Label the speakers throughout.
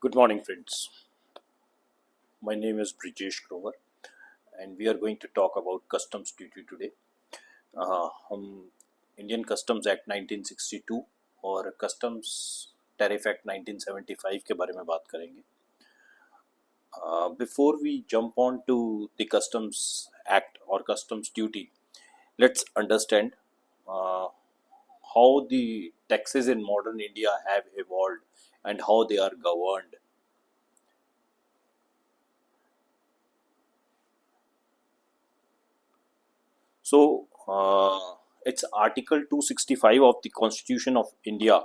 Speaker 1: Good morning, friends. My name is Brijesh Grover, and we are going to talk about customs duty today. हम Indian customs act 1962 और customs tariff act 1975 के बारे में बात करेंगे. Before we jump on to the customs act or customs duty, let's understand how the taxes in modern India have evolved and how they are governed. So, it's Article 265 of the Constitution of India,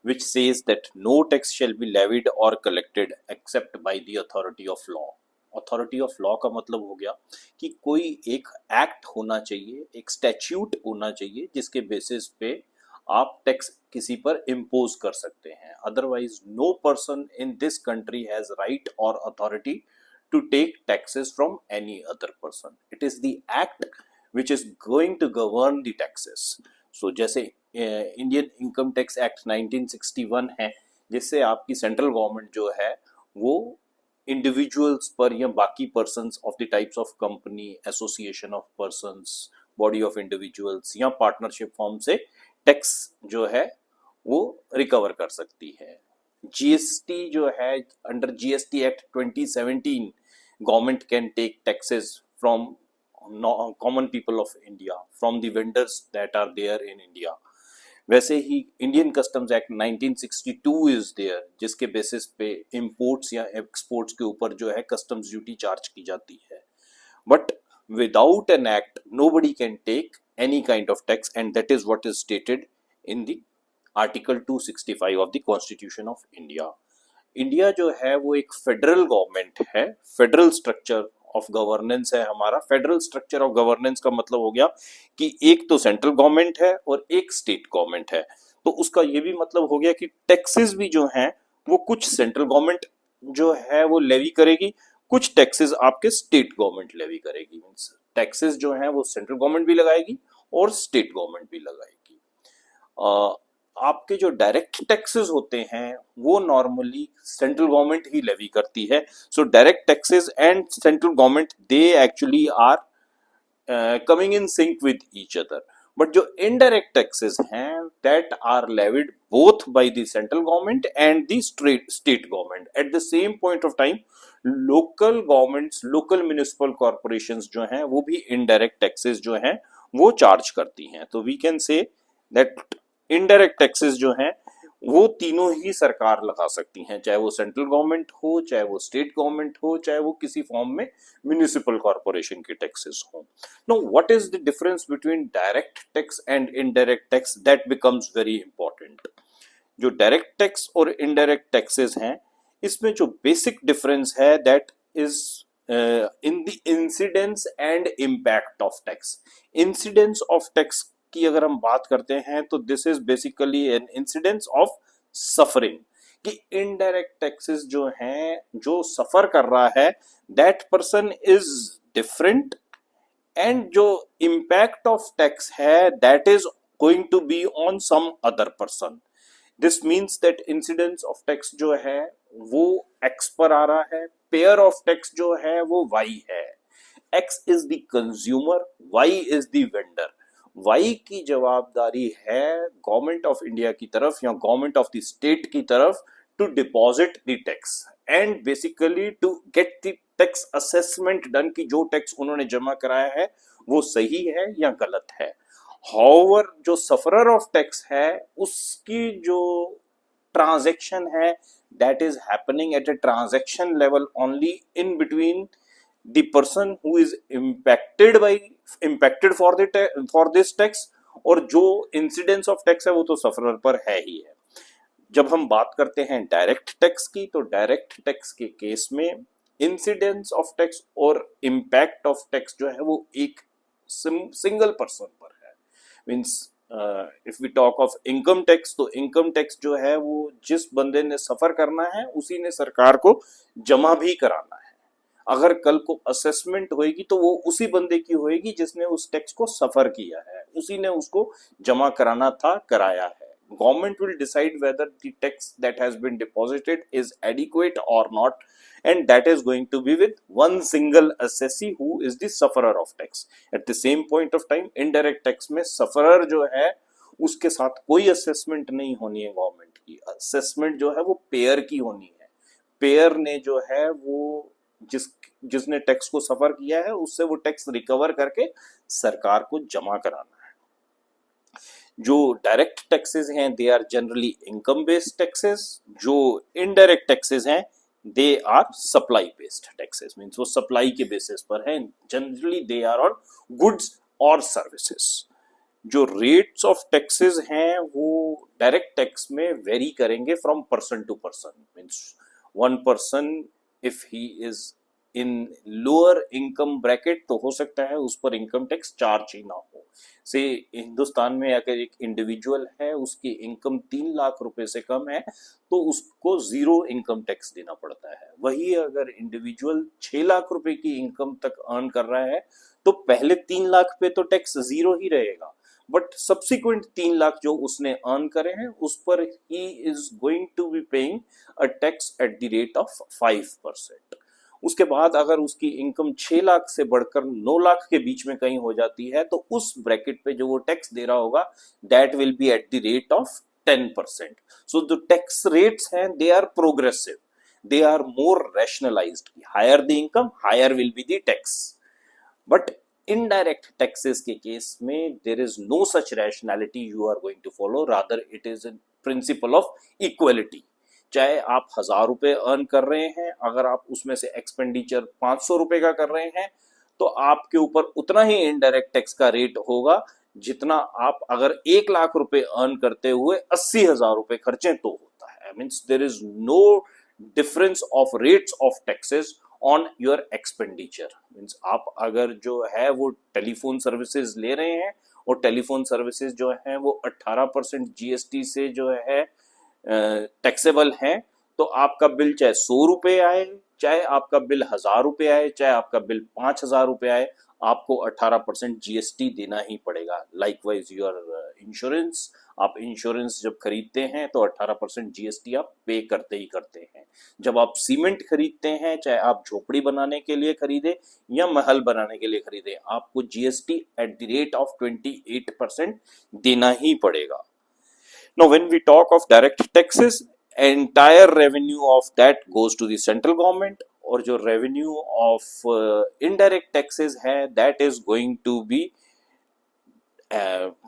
Speaker 1: which says that no tax shall be levied or collected except by the authority of law. Authority of law का मतलब हो गया कि कोई एक act होना चाहिए, एक स्टैच्यूट होना चाहिए जिसके बेसिस पे आप टैक्स किसी पर इम्पोज कर सकते हैं. Otherwise no person in this country has right और authority to take taxes from any other person. It is the act which is going to govern the taxes. So जैसे Indian income tax act 1961 है, जिससे आपकी central government जो है वो individuals पर या बाकी persons of the types of company, association of persons, body of individuals या पार्टनरशिप फॉर्म से टैक्स जो है वो रिकवर कर सकती है. जीएसटी जो है, under GST act 2017 government can take taxes from common people of India, from the vendors that are there in India. वैसे ही Indian customs act 1962 is there, जिसके बेसिस पे इंपोर्ट्स या एक्सपोर्ट्स के ऊपर जो है कस्टम्स ड्यूटी चार्ज की जाती है. But without an act nobody can take any kind of tax, and that is what is stated in the Article 265 of the Constitution of India. India जो है वो एक फेडरल गवर्नमेंट है, federal structure of governance है हमारा. Federal structure of governance का मतलब हो गया कि एक तो सेंट्रल गवर्नमेंट है और एक स्टेट गवर्नमेंट है. तो उसका ये भी मतलब हो गया कि टैक्सेस भी जो हैं वो कुछ सेंट्रल गवर्नमेंट जो है वो लेवी करेगी, कुछ टैक्सेस आपके स्टेट गवर्नमेंट लेवी करेगी. मींस टैक्सेस जो हैं वो सेंट्रल गवर्नमेंट भी लगाएगी और स्टेट गवर्नमेंट भी लगाएगी. आपके जो डायरेक्ट टैक्सेस होते हैं वो नॉर्मली सेंट्रल गवर्नमेंट ही लेवी करती है. So direct taxes and central government they actually are coming in sync with each other. But जो इनडायरेक्ट टैक्सेस हैं that are levied both by the central government and the state government at the same point of time. Local governments, local municipal corporations जो हैं वो भी indirect taxes जो हैं वो charge करती हैं. तो we can say that indirect taxes जो हैं वो तीनों ही सरकार लगा सकती हैं, चाहे वो सेंट्रल गवर्नमेंट हो, चाहे वो स्टेट गवर्नमेंट हो, चाहे वो किसी फॉर्म में म्युनिसिपल कॉर्पोरेशन के टैक्सेस हो. No, what is the difference between direct tax and indirect tax? That becomes very important. जो डायरेक्ट टैक्स और इनडायरेक्ट टैक्सेस हैं इसमें जो बेसिक डिफरेंस है that is in the incidence and impact of tax. Incidence of tax की अगर हम बात करते हैं तो this is basically an incidence of suffering, कि इनडायरेक्ट टैक्सेस जो हैं, जो सफर कर रहा है that person is different, and जो इम्पैक्ट ऑफ टैक्स है that is going to be on some other person. This means that incidence of tax जो है वो एक्स पर आ रहा है, पेयर ऑफ टैक्स जो है वो वाई है. X is the consumer, Y is the vendor. Y की जवाबदारी है गवर्नमेंट ऑफ इंडिया की तरफ या गवर्नमेंट ऑफ द स्टेट की तरफ to deposit the tax and basically to get the tax assessment done, कि जो टैक्स उन्होंने जमा कराया है वो सही है या गलत है. हाउएवर जो सफरर ऑफ टैक्स है उसकी जो ट्रांजैक्शन है that is happening at a transaction level only in between the person who is impacted for this tax, और जो इंसिडेंस ऑफ टैक्स है वो तो सफरर पर है ही है. जब हम बात करते हैं डायरेक्ट टैक्स की, तो डायरेक्ट टैक्स के केस में इंसिडेंस ऑफ टैक्स और इम्पैक्ट ऑफ टैक्स जो है वो एक सिंगल पर्सन पर है. Means if we talk of income tax, तो इनकम टैक्स जो है वो जिस बंदे ने सफर करना है उसी ने सरकार को जमा भी कराना है. अगर कल को असेसमेंट होएगी तो वो उसी बंदे की होएगी जिसने उस टैक्स को सफर किया है, उसी ने उसको जमा कराना था, कराया है. government will decide whether the tax that has been deposited is adequate or not, and that is going to be with one single assessee who is the sufferer of tax. At the same point of time, indirect tax में sufferer जो है उसके साथ कोई assessment नहीं होनी है government की, assessment जो है वो पेयर की होनी है। पेयर ने जो है वो जिसने टैक्स को सफर किया है उससे वो टैक्स रिकवर करके सरकार को जमा कराना है। जो डायरेक्ट टैक्सेस हैं they are generally income based taxes, जो इनडायरेक्ट टैक्सेस हैं they are supply based taxes, means वो सप्लाई के बेसिस पर हैं, generally they are on goods और सर्विसेज। जो रेट्स ऑफ टैक्सेस हैं वो डायरेक्ट टैक्स में वेरी करेंगे from person to person, means one person if he is in lower income bracket तो हो सकता है उस पर इनकम टैक्स चार्ज ही ना हो। से हिंदुस्तान में अगर एक इंडिविजुअल है उसकी इनकम 3 लाख रुपए से कम है तो उसको 0 इनकम टैक्स देना पड़ता है। वही अगर इंडिविजुअल 6 लाख रुपए की इनकम तक अर्न कर रहा है तो पहले 3 लाख पे तो टैक्स 0 ही रहेगा, बट सब्सिक्वेंट 3 लाख जो उसने अर्न करे हैं उस पर he is going to be paying a tax at the rate of 5%। उसके बाद अगर उसकी इनकम 6 लाख से बढ़कर 9 लाख के बीच में कहीं हो जाती है तो उस ब्रैकेट पे जो वो टैक्स दे रहा होगा that will be at the rate of 10%। So the tax rates हैं they are progressive, they are more rationalised, higher the income higher will be the tax. But indirect taxes के case में there is no such rationality you are going to follow, rather it is a principle of equality. चाहे आप 1000 रुपए earn कर रहे हैं, अगर आप उसमें से एक्सपेंडिचर 500 रुपए का कर रहे हैं तो आपके ऊपर उतना ही इनडायरेक्ट टैक्स का रेट होगा जितना आप अगर 1 लाख रुपए अर्न करते हुए 80,000 रुपए खर्चे तो होता है। Means there is no difference of rates of taxes on your expenditure. Means आप अगर जो है वो टेलीफोन सर्विसेज ले रहे हैं और टेलीफोन सर्विसेज जो है वो 18% जीएसटी से जो है टैक्सेबल है, तो आपका बिल चाहे 100 रुपए आए, चाहे आपका बिल 1000 रुपए आए, चाहे आपका बिल 5000 रुपए आए, आपको 18% जीएसटी देना ही पड़ेगा। लाइकवाइज योर इंश्योरेंस, आप इंश्योरेंस जब खरीदते हैं तो 18% जीएसटी आप पे करते ही करते हैं। जब आप सीमेंट खरीदते हैं, चाहे आप झोपड़ी बनाने के लिए खरीदे या महल बनाने के लिए खरीदे, आपको GST at the rate of 28% देना ही पड़ेगा। Now, when we talk of direct taxes, entire revenue of that goes to the central government, और जो revenue of indirect taxes है that is going to be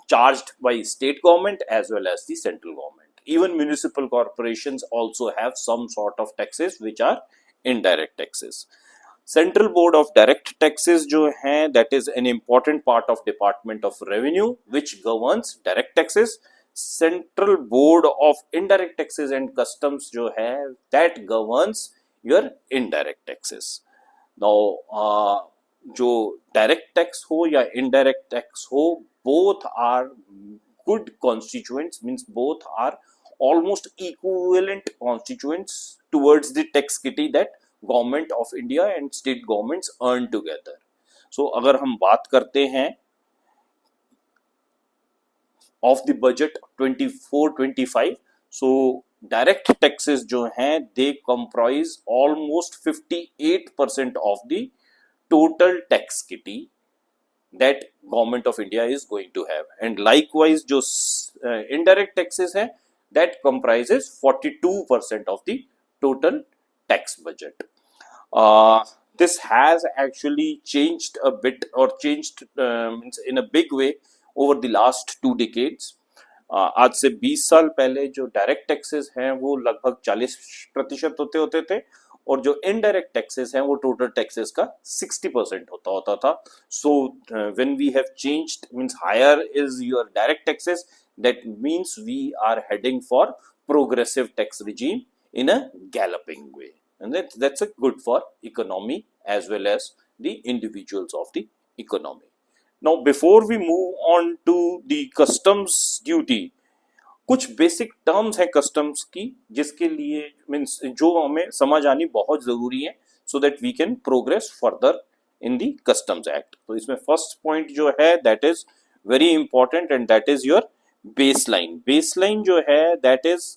Speaker 1: charged by state government as well as the central government. Even municipal corporations also have some sort of taxes which are indirect taxes. Central Board of Direct Taxes जो है that is an important part of Department of Revenue which governs direct taxes. Central Board of Indirect Taxes and Customs जो है that governs your indirect taxes. Now जो direct tax हो या indirect tax हो, both are good constituents, means both are almost equivalent constituents towards the tax kitty that government of India and state governments earn together. So अगर हम बात करते हैं of the budget 24-25, so direct taxes जो हैं they comprise almost 58% of the total tax kitty that government of India is going to have, and likewise जो indirect taxes हैं that comprises 42% of the total tax budget. This has actually changed a bit or changed in a big way over the last 2 decades. आज से 20 साल पहले जो direct taxes हैं वो लगभग 40% होते थे और जो इनडायरेक्ट टैक्सेस हैं वो टोटल टैक्सेस का 60% होता था। So when we have changed, means higher is your direct taxes, that means we are heading for progressive tax regime in a galloping way, and that's a good for economy as well as the individuals of the economy. Now, before we move on to the customs duty, कुछ basic terms हैं customs की जिसके लिए means जो हमें समझ आनी बहुत जरूरी है so that we can progress further in the customs act. तो इसमें फर्स्ट पॉइंट जो है that is very important and that is your baseline जो है that is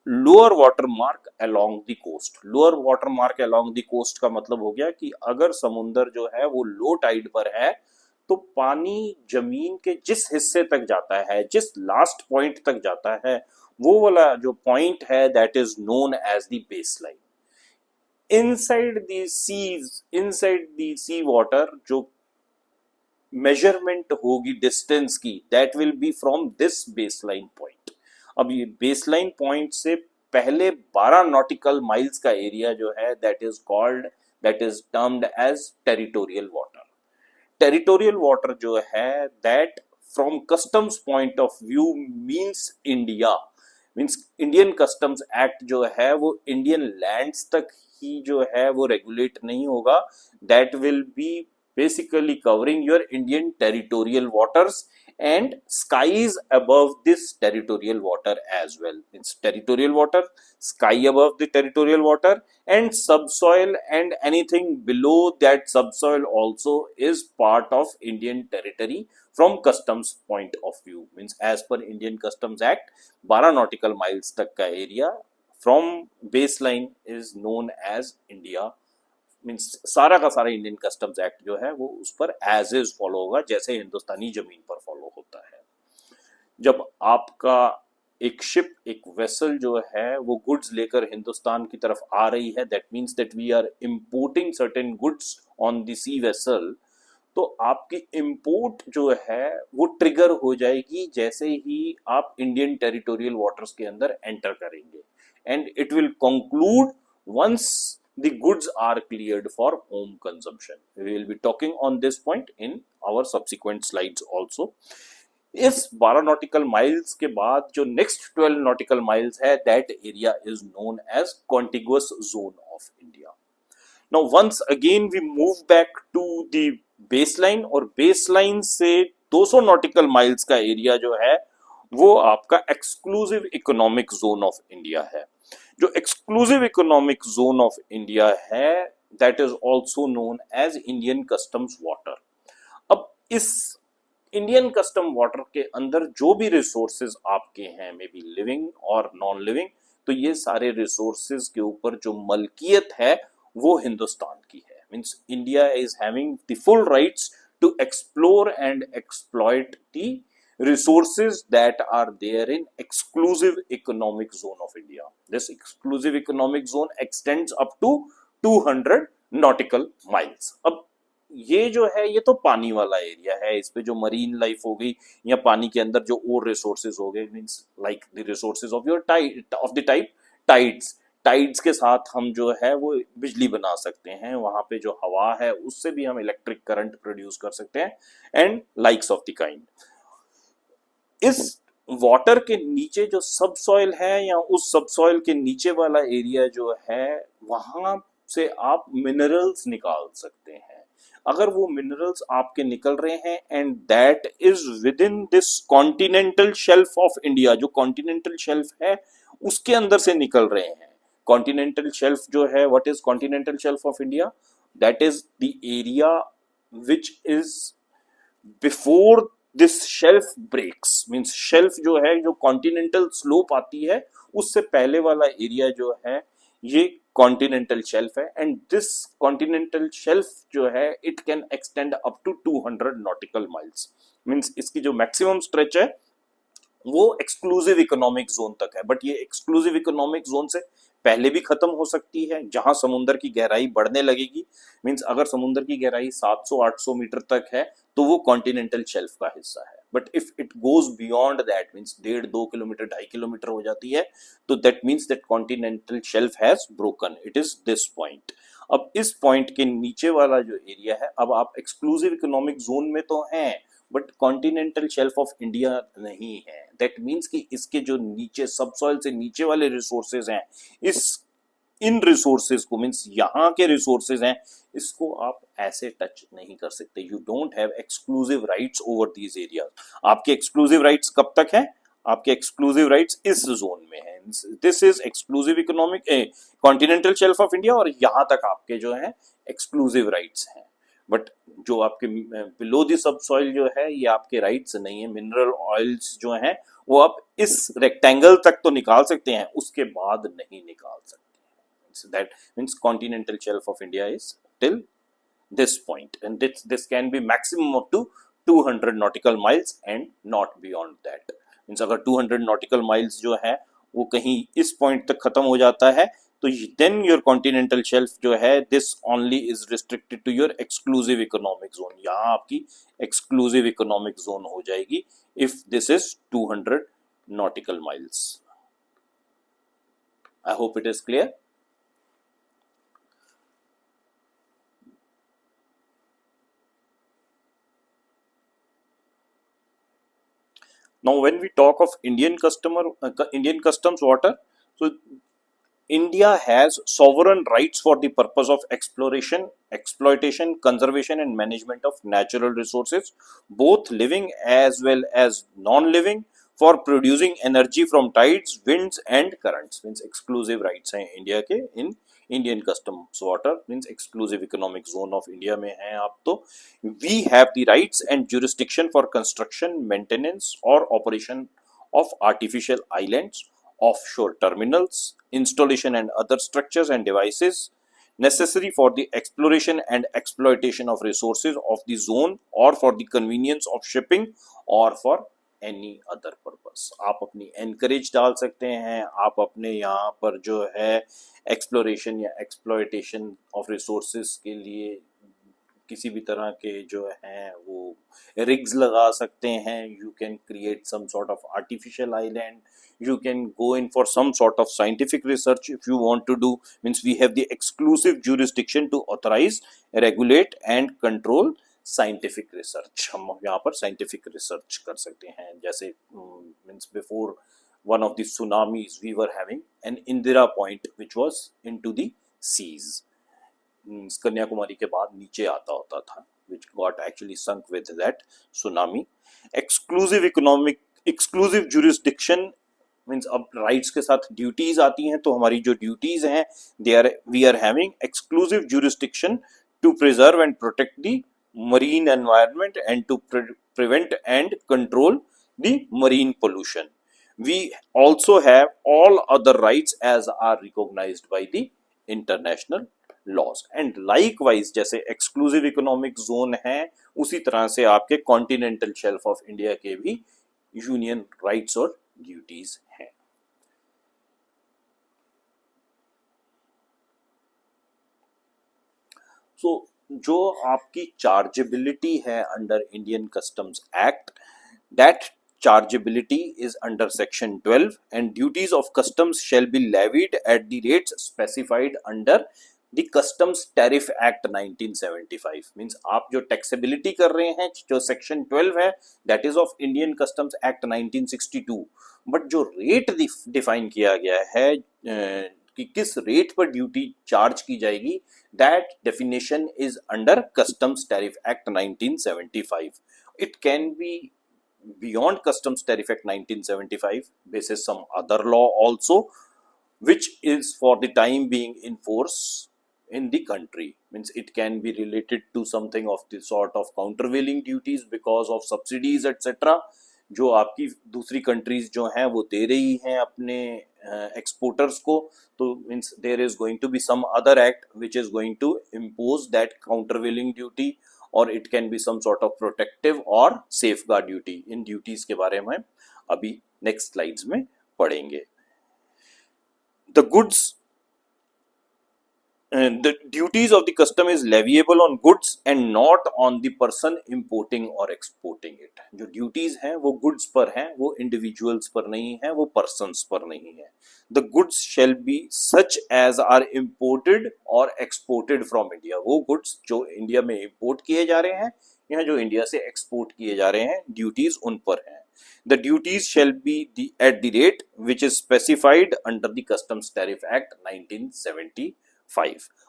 Speaker 1: lower water mark along the coast. Lower water mark along the coast का मतलब हो गया कि अगर समुंदर जो है वो लो टाइड पर है तो पानी जमीन के जिस हिस्से तक जाता है, जिस लास्ट पॉइंट तक जाता है, वो वाला जो पॉइंट है that is known as the baseline. Inside the sea water जो मेजरमेंट होगी डिस्टेंस की that will be from this baseline point. अब ये बेसलाइन पॉइंट से पहले 12 नॉटिकल माइल्स का एरिया जो है that is termed as territorial water. Territorial water जो है that from customs point of view means Indian customs act जो है वो इंडियन लैंड्स तक ही जो है वो रेगुलेट नहीं होगा, that will B basically covering your Indian territorial waters and skies above this territorial water as well. It's territorial water, sky above the territorial water, and subsoil and anything below that subsoil also is part of Indian territory from customs point of view. Means as per Indian Customs Act 12 nautical miles तक का area from baseline is known as India। Means सारा का सारा Indian customs act जो है वो उस पर एज इज फॉलो होगा जैसे हिंदुस्तानी जमीन पर फॉलो होता है। जब आपका एक शिप एक वेसल जो है वो गुड्स लेकर हिंदुस्तान की तरफ आ रही है, that means that we are importing certain goods on the sea vessel, तो आपकी इंपोर्ट जो है वो ट्रिगर हो जाएगी जैसे ही आप इंडियन टेरिटोरियल वाटर्स के अंदर एंटर करेंगे, and it will conclude once the goods are cleared for home consumption. We will be talking on this point in our subsequent slides also. इस 12 नॉटिकल माइल्स के बाद जो नेक्स्ट 12 नॉटिकल माइल्स है that area is known as contiguous zone of India. Now once again we move back to the baseline, और baseline से 200 nautical miles का area जो है वो आपका exclusive economic zone of India है। जो exclusive economic zone of India है that is also known as Indian customs water. अब इस इंडियन कस्टम वाटर के अंदर जो भी रिसोर्सेज आपके हैं, मे बी लिविंग और नॉन लिविंग, तो ये सारे रिसोर्सेज के ऊपर जो मलकियत है वो हिंदुस्तान की है। Means India is having the full rights to explore and exploit the resources that are there in exclusive economic zone of India. This exclusive economic zone extends up to 200 nautical miles. अब ये जो है ये तो पानी वाला area है, इस पे जो मरीन लाइफ हो गई या पानी के अंदर जो और रिसोर्सेज हो गए, means like the resources of your of the type tides के साथ हम जो है वो बिजली बना सकते हैं, वहां पे जो हवा है उससे भी हम इलेक्ट्रिक करंट प्रोड्यूस कर सकते हैं and likes of the kind. इस वाटर के नीचे जो सबसॉइल है या उस सबसॉइल के नीचे वाला एरिया जो है वहां से आप मिनरल्स निकाल सकते हैं। अगर वो मिनरल्स आपके निकल रहे हैं and that is with in this continental shelf of India, जो कॉन्टिनेंटल शेल्फ है उसके अंदर से निकल रहे हैं। कॉन्टिनेंटल शेल्फ जो है, what is continental shelf of India? That is the area which is before this shelf breaks. Means shelf जो है, जो कॉन्टिनेंटल स्लोप आती है उससे पहले वाला एरिया जो है ये कॉन्टिनेंटल शेल्फ है, एंड दिस कॉन्टिनेंटल शेल्फ जो है it can extend up to 200 nautical miles. Means इसकी जो मैक्सिमम स्ट्रेच है वो एक्सक्लूसिव इकोनॉमिक जोन तक है, बट ये एक्सक्लूसिव इकोनॉमिक जोन से पहले भी खत्म हो सकती है जहां समुद्र की गहराई बढ़ने लगेगी। मींस अगर समुद्र की गहराई 700-800 मीटर तक है तो वो कॉन्टिनेंटल शेल्फ का हिस्सा है, but if it goes beyond that, means 1.5-2 kilometre 2.5 kilometre हो जाती है, तो that means that continental shelf has broken, it is this point. अब इस पॉइंट के नीचे वाला जो एरिया है, अब आप एक्सक्लूसिव इकोनॉमिक जोन में तो हैं but continental shelf of India नहीं है। दैट मीन्स कि इसके जो नीचे सबसॉइल से नीचे वाले रिसोर्सेज हैं, इन रिसोर्सेज को, मीन्स यहाँ के रिसोर्सेज हैं, इसको आप ऐसे टच नहीं कर सकते। You don't have exclusive rights over these areas. आपके एक्सक्लूसिव राइट्स कब तक है? आपके एक्सक्लूसिव राइट्स इस जोन में है। This is exclusive economic continental shelf of India, और यहाँ तक आपके जो है एक्सक्लूसिव राइट्स हैं। बट जो आपके बिलो द सब सॉइल जो है ये आपके राइट्स नहीं है। मिनरल ऑयल्स जो हैं वो आप इस रेक्टेंगल तक तो निकाल सकते हैं, उसके बाद नहीं निकाल सकते। so that means continental shelf of India is till this point, and this can be maximum up to 200 nautical miles and not beyond that। Means अगर 200 nautical miles जो है वो कहीं इस पॉइंट तक खत्म हो जाता है तो देन योर कॉन्टिनेंटल शेल्फ जो है this only is restricted to your exclusive economic zone. यहाँ आपकी एक्सक्लूसिव इकोनॉमिक जोन हो जाएगी if this is 200 nautical miles। I hope it is clear. Now, when we talk of Indian customs water, so India has sovereign rights for the purpose of exploration, exploitation, conservation, and management of natural resources, both living as well as non-living, for producing energy from tides, winds, and currents। Means exclusive rights हैं India के in Indian customs water, means exclusive economic zone of India में हैं आप तो। We have the rights and jurisdiction for construction, maintenance, or operation of artificial islands, offshore terminals, installation and other structures and devices necessary for the exploration and exploitation of resources of the zone or for the convenience of shipping or for any other purpose। आप अपनी encourage डाल सकते हैं, आप अपने यहाँ पर जो है एक्सप्लोरेशन या एक्सप्लॉयटेशन ऑफ रिसोर्सेज के लिए किसी भी तरह के जो हैं वो रिग्स लगा सकते हैं। You can create some sort of artificial island, you can go in for some sort of scientific research if you want to do। means we have the exclusive jurisdiction to authorize, regulate and control scientific research। हम यहाँ पर scientific research कर सकते हैं। जैसे means before one of the tsunamis we were having an Indira point which was into the seas। Kanyakumari के बाद नीचे आता होता था, which got actually sunk with that tsunami। exclusive jurisdiction means अब राइट्स के साथ ड्यूटीज आती हैं, तो हमारी जो ड्यूटीज हैं we are having exclusive jurisdiction to preserve and protect the marine environment and to prevent and control the marine pollution। We also have all other rights as are recognized by the international laws। and likewise जैसे exclusive economic zone है उसी तरह से आपके continental shelf of India के भी union rights और duties हैं। सो जो आपकी चार्जेबिलिटी है under Indian customs act, that chargeability is under section 12 and duties of customs shall be levied at the rates specified under the customs tariff act 1975। Means आप जो taxability कर रहे हैं जो सेक्शन 12 है that is of Indian customs act 1962। But जो rate define किया गया है कि किस रेट पर ड्यूटी चार्ज की जाएगी, that definition is under customs tariff act 1975। It can B beyond customs tariff act 1975 basis some other law also which is for the time being in force in the country। means it can be related to something of the sort of countervailing duties because of subsidies etc जो आपकी दूसरी countries जो हैं वो दे रही हैं अपने exporters को। तो means there is going to be some other act which is going to impose that countervailing duty और it can be some sort of protective और सेफगार्ड ड्यूटी। इन ड्यूटीज के बारे में अभी नेक्स्ट स्लाइड्स में पढ़ेंगे। The goods the duties of the custom is leviable on goods and not on the person importing or exporting it। जो duties हैं वो गुड्स पर हैं, वो इंडिविजुअल्स पर नहीं है, वो पर्सन्स पर नहीं है। the goods shall be such as are imported or exported from India। वो गुड्स जो इंडिया में इंपोर्ट किए जा रहे हैं या जो इंडिया से एक्सपोर्ट किए जा रहे हैं ड्यूटीज उन पर हैं। The duties shall be at the rate which is specified under the Customs Tariff Act 1975।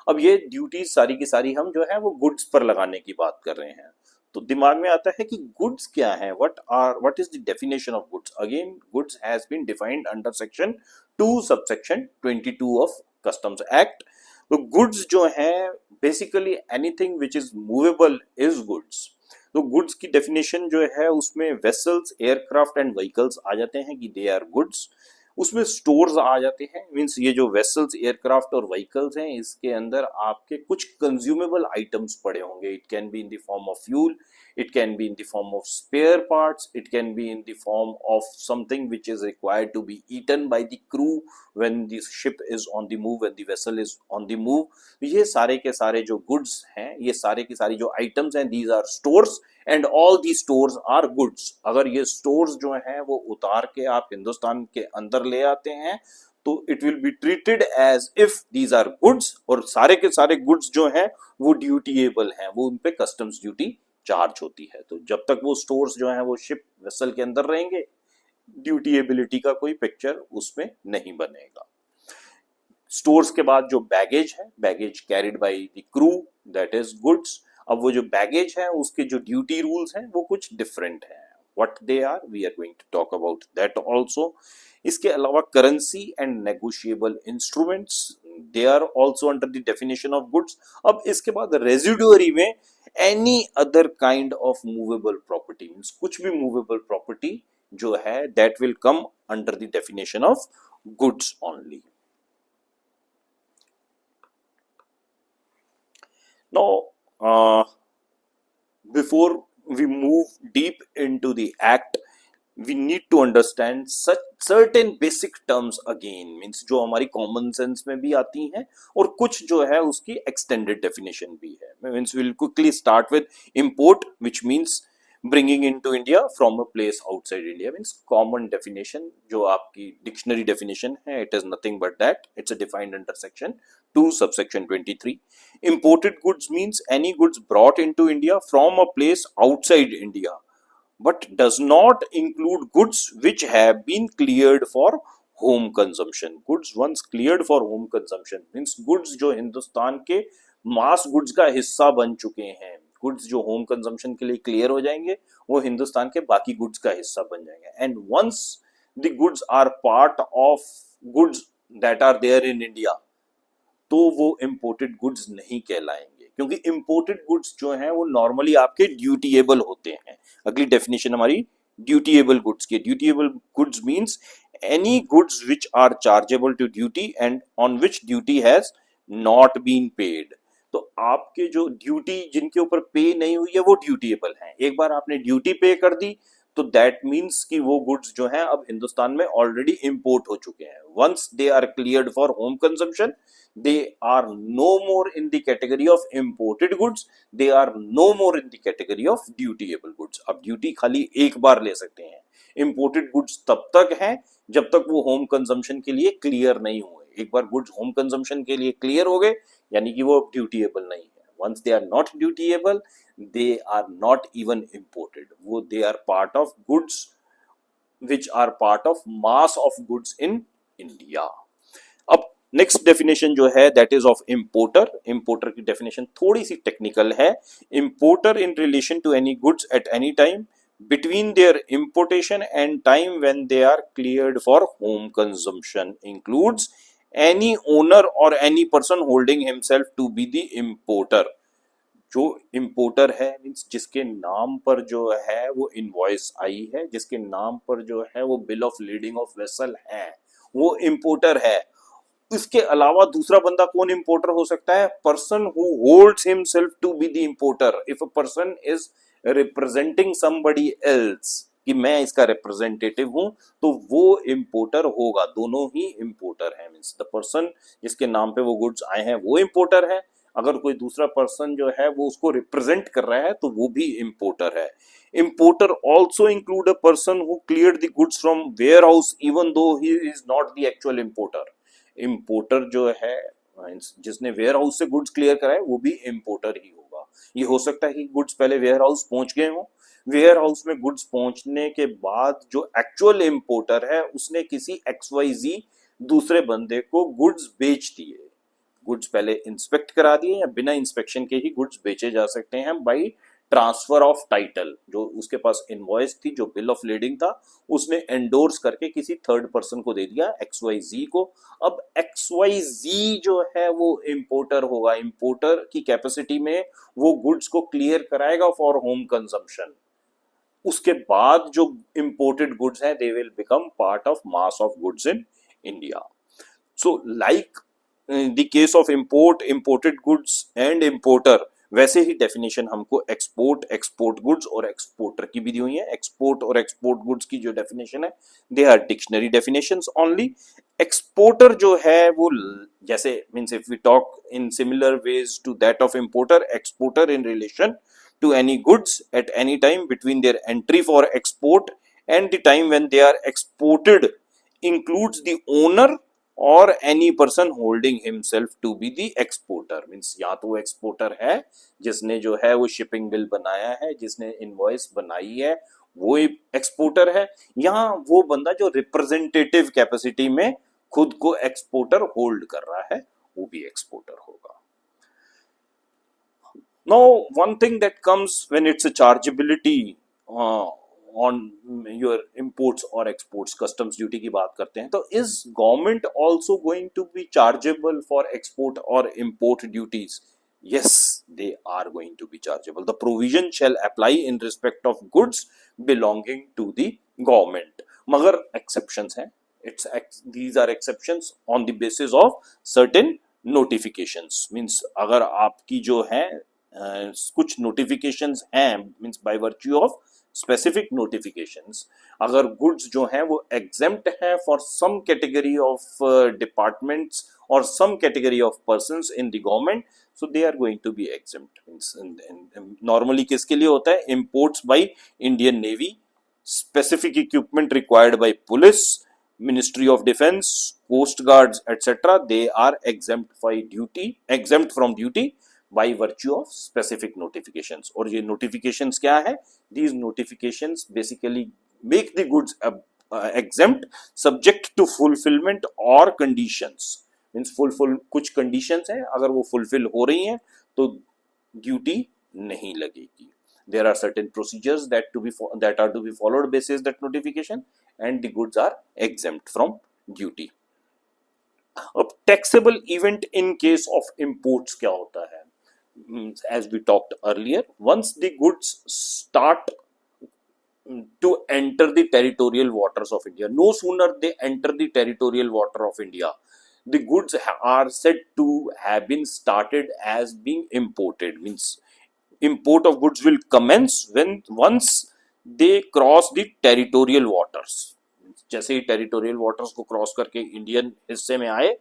Speaker 1: अब ये ड्यूटीज सारी की सारी हम जो है वो गुड्स पर लगाने की बात कर रहे हैं। तो दिमाग में आता है कि गुड्स क्या है, what is the definition of goods। again goods has been defined under section 2 subsection 22 of Customs Act। तो गुड्स जो है basically anything which is movable is goods. तो गुड्स की डेफिनेशन जो है उसमें वेसल्स, एयरक्राफ्ट एंड व्हीकल्स आ जाते हैं कि दे आर गुड्स। उसमें स्टोर्स आ जाते हैं, मींस ये जो वेसल्स, एयरक्राफ्ट और व्हीकल्स हैं इसके अंदर आपके कुछ कंज्यूमेबल आइटम्स पड़े होंगे। It can be in the form of fuel, it can be in the form of spare parts, it can be in the form of something which is required to be eaten by the crew when the ship is on the move, when the vessel is on the move। ये सारे के सारे जो goods हैं, ये सारे की सारी जो items हैं, these are stores and all these stores are goods। अगर ये stores जो हैं वो उतार के आप हिंदुस्तान के अंदर ले आते हैं तो it will be treated as if these are goods, और सारे के सारे गुड्स जो हैं वो ड्यूटीएबल हैं, वो उन पे कस्टम्स ड्यूटी चार्ज होती है। तो जब तक वो स्टोर्स जो है वो शिप वेसल के अंदर रहेंगे, ड्यूटीएबिलिटी का कोई पिक्चर उसमें नहीं बनेगा। स्टोर्स के बाद जो बैगेज है, baggage carried by the crew, that is goods. अब वो जो बैगेज है उसके जो ड्यूटी रूल्स हैं वो कुछ डिफरेंट हैं। What they are, we are going to talk about that also. इसके अलावा currency and negotiable instruments, they are also under the definition of goods. अब इसके बाद रेजिडुअरी में any other kind of movable property, means कुछ भी movable property जो है that will come under the definition of goods only. Now, before we move deep into the act, we need to understand such certain basic terms again, means जो हमारी common sense में भी आती हैं और कुछ जो है उसकी extended definition भी है। Means we'll quickly start with import, which means bringing into India from a place outside India, means common definition जो आपकी dictionary definition है, it is nothing but that, it's a defined under section 2 subsection 23। Imported goods means any goods brought into India from a place outside India but does not include goods which have been cleared for home consumption। goods once cleared for home consumption means goods जो हिंदुस्तान के मास goods का हिस्सा बन चुके हैं, goods जो home consumption के लिए क्लियर हो जाएंगे वो हिंदुस्तान के बाकी गुड्स का हिस्सा बन जाएंगे। And once the goods are part of goods that are there in India, तो वो इंपोर्टेड गुड्स नहीं कहलाएंगे, क्योंकि इंपोर्टेड गुड्स जो हैं वो नॉर्मली आपके ड्यूटीएबल होते हैं। अगली डेफिनेशन हमारी ड्यूटीएबल गुड्स की। Dutiable goods means any goods which are chargeable to duty and on which duty has not been paid. तो आपके जो ड्यूटी जिनके ऊपर पे नहीं हुई है वो ड्यूटीएबल हैं। एक बार आपने ड्यूटी पे कर दी तो दैट मीन्स कि वो गुड्स जो हैं अब हिंदुस्तान में ऑलरेडी इंपोर्ट हो चुके हैं। Once they are cleared for home consumption, they are no more in the category of imported goods, they are no more in the category of dutiable goods। अब ड्यूटी खाली एक बार ले सकते हैं। इंपोर्टेड गुड्स तब तक हैं जब तक वो होम कंजम्पशन के लिए क्लियर नहीं हुए। एक बार गुड्स होम कंजम्पशन के लिए क्लियर हो गए यानी कि वो ड्यूटीएबल नहीं है। Once they are not dutiable, they are not even imported, वो they are part of goods which are part of mass of goods in India. अब नेक्स्ट डेफिनेशन जो है that is of importer. Importer की definition थोड़ी सी technical है। Importer in relation to any goods at any time between their importation and time when they are cleared for home consumption includes any owner or any person holding himself to be the importer। जो importer है means जिसके नाम पर जो है वो invoice आई है, जिसके नाम पर जो है वो bill of leading of vessel है, वो इंपोर्टर है। इसके अलावा दूसरा बंदा कौन इंपोर्टर हो सकता है? Person who holds himself to be the importer. If a person is representing somebody else कि मैं इसका रिप्रेजेंटेटिव हूं तो वो इंपोर्टर होगा। दोनों ही इंपोर्टर है, मींस द पर्सन जिसके नाम पे वो गुड्स आए हैं वो इंपोर्टर है, अगर कोई दूसरा पर्सन जो है वो उसको रिप्रेजेंट कर रहा है तो वो भी इंपोर्टर है। Importer also include a person who cleared the goods from warehouse even though he is not the actual importer. Importer जो है जिसने वेयर हाउस से गुड्स क्लियर कराए वो भी इंपोर्टर ही होगा। ये हो सकता है कि गुड्स पहले वेयर हाउस पहुंच गए हों, वेयर हाउस में गुड्स पहुंचने के बाद जो एक्चुअल इंपोर्टर है उसने किसी XYZ दूसरे बंदे को गुड्स बेच दिए। गुड्स पहले इंस्पेक्ट करा दिए या बिना इंस्पेक्शन के ही गुड्स बेचे जा सकते हैं बाई ट्रांसफर ऑफ टाइटल, जो उसके पास इनवॉइस थी, जो बिल ऑफ लीडिंग था, उसने एंडोर्स करके किसी थर्ड पर्सन को दे दिया, XYZ को। अब XYZ जो है वो इंपोर्टर होगा, इंपोर्टर की कैपेसिटी में वो गुड्स को क्लियर कराएगा फॉर होम कंजम्पशन। उसके बाद जो इंपोर्टेड गुड्स हैं दे will become part of mass of goods in India. So like the case of import, imported goods and importer, वैसे ही डेफिनेशन हमको एक्सपोर्ट, एक्सपोर्ट गुड्स और एक्सपोर्टर की भी दी हुई है। एक्सपोर्ट और एक्सपोर्ट गुड्स की जो डेफिनेशन है they are dictionary definitions only. Exporter जो है वो जैसे means if we talk in similar ways to that of importer, exporter in relation to any goods at any time between their entry for export and the time when they are exported includes the owner or any person holding himself to be the exporter। Means या तो वो exporter है जिसने जो है वो shipping bill बनाया है, जिसने इनवॉइस बनाई है, वो एक्सपोर्टर है, यहाँ वो बंदा जो रिप्रेजेंटेटिव कैपेसिटी में खुद को एक्सपोर्टर होल्ड कर रहा है वो भी एक्सपोर्टर होगा। Now, one thing that comes when it's a chargeability on your imports or exports, customs duty की बात करते हैं, तो is government also going to be chargeable for export or import duties? Yes, they are going to be chargeable. The provision shall apply in respect of goods belonging to the government. मगर exceptions हैं. These are exceptions on the basis of certain notifications. Means अगर आपकी जो है कुछ notifications हैं, means by virtue of specific notifications, अगर goods जो हैं वो एग्जेम्प्ट हैं for some category of departments और some category of persons in the government, so they are going to be exempt. Means normally किसके लिए होता है? Imports by Indian navy, specific equipment required by police, ministry of defence, coast guards etcetera, they are exempt from duty by virtue of specific notifications। और ये notifications क्या है? These notifications basically make the goods exempt subject to fulfillment or conditions। Means कुछ conditions हैं, अगर वो fulfill हो रही हैं तो duty नहीं लगेगी। There are certain procedures that are to be followed basis that notification, and the goods are exempt from duty। अब taxable event in case of imports क्या होता है? As we talked earlier, once the goods start to enter the territorial waters of India, no sooner they enter the territorial water of India, the goods are said to have been started as being imported। Means import of goods will commence once they cross the territorial waters। जैसे ही territorial waters को cross करके Indian हिस्से में आए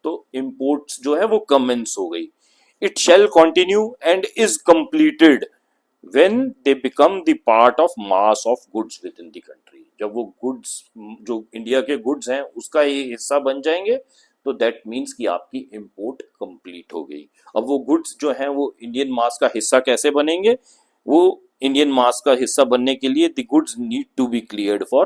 Speaker 1: तो imports जो है वो commence हो गई। It shall continue and is completed when they become the part of mass of goods within the country। जब वो goods जो इंडिया के goods हैं उसका ये हिस्सा बन जाएंगे तो that means कि आपकी import complete हो गई। अब वो goods जो हैं वो इंडियन मास का हिस्सा कैसे बनेंगे? वो इंडियन मास का हिस्सा बनने के लिए the goods need to be cleared for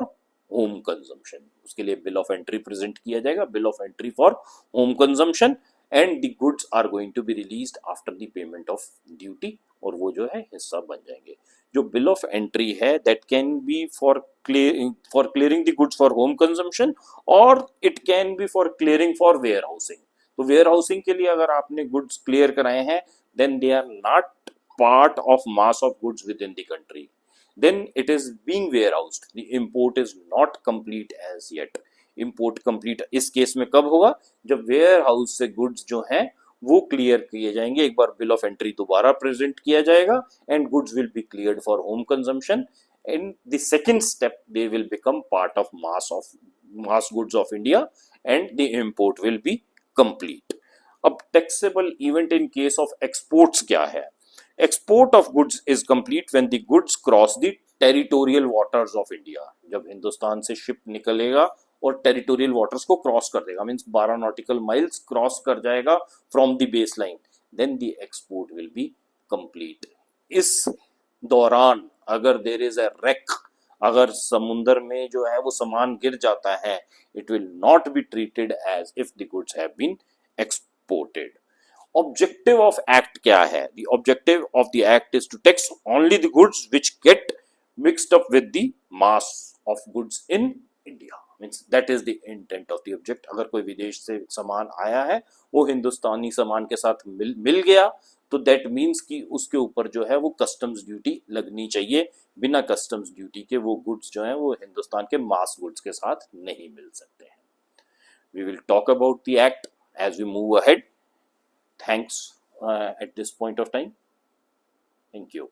Speaker 1: home consumption। उसके लिए bill of entry present किया जाएगा, bill of entry for home consumption, and the goods are going to be released after the payment of duty, और वो जो है हिस्सा बन जाएंगे। जो bill of entry है that can be for clearing the goods for home consumption or it can be for clearing for warehousing। तो warehousing के लिए अगर आपने goods clear कराए हैं then they are not part of mass of goods within the country, then it is being warehoused, the import is not complete as yet। Import complete इस case में कब होगा? जब वेयर हाउस से goods जो हैं वो क्लियर किए जाएंगे, एक बार बिल ऑफ एंट्री दोबारा प्रेजेंट किया जाएगा and goods will be cleared for home consumption. In the second step they will become part of mass goods of India and the import will be complete. अब taxable event in case of exports क्या है? Export of goods is complete when the goods cross the territorial waters of India. जब हिंदुस्तान से ship निकलेगा और territorial waters को cross कर देगा, मींस 12 नॉटिकल माइल्स क्रॉस कर जाएगा from the base line, then the export will be complete. इस दौरान अगर देयर इज अ रेक, अगर समुद्र में जो है वो सामान गिर जाता है, it will not be treated as if the goods have been exported. Objective of act क्या है? The objective of the act is to tax only the goods which get mixed up with the mass of goods in India. Means that is the intent of the object. अगर कोई विदेश से सामान आया है, वो हिंदुस्तानी सामान के साथ मिल गया, तो दैट मीन्स कि उसके ऊपर जो है वो कस्टम्स ड्यूटी लगनी चाहिए। बिना कस्टम्स ड्यूटी के वो गुड्स जो है वो हिंदुस्तान के मास गुड्स के साथ नहीं मिल सकते हैं। We will talk about the act as we move ahead. Thanks at this point of time. Thank you.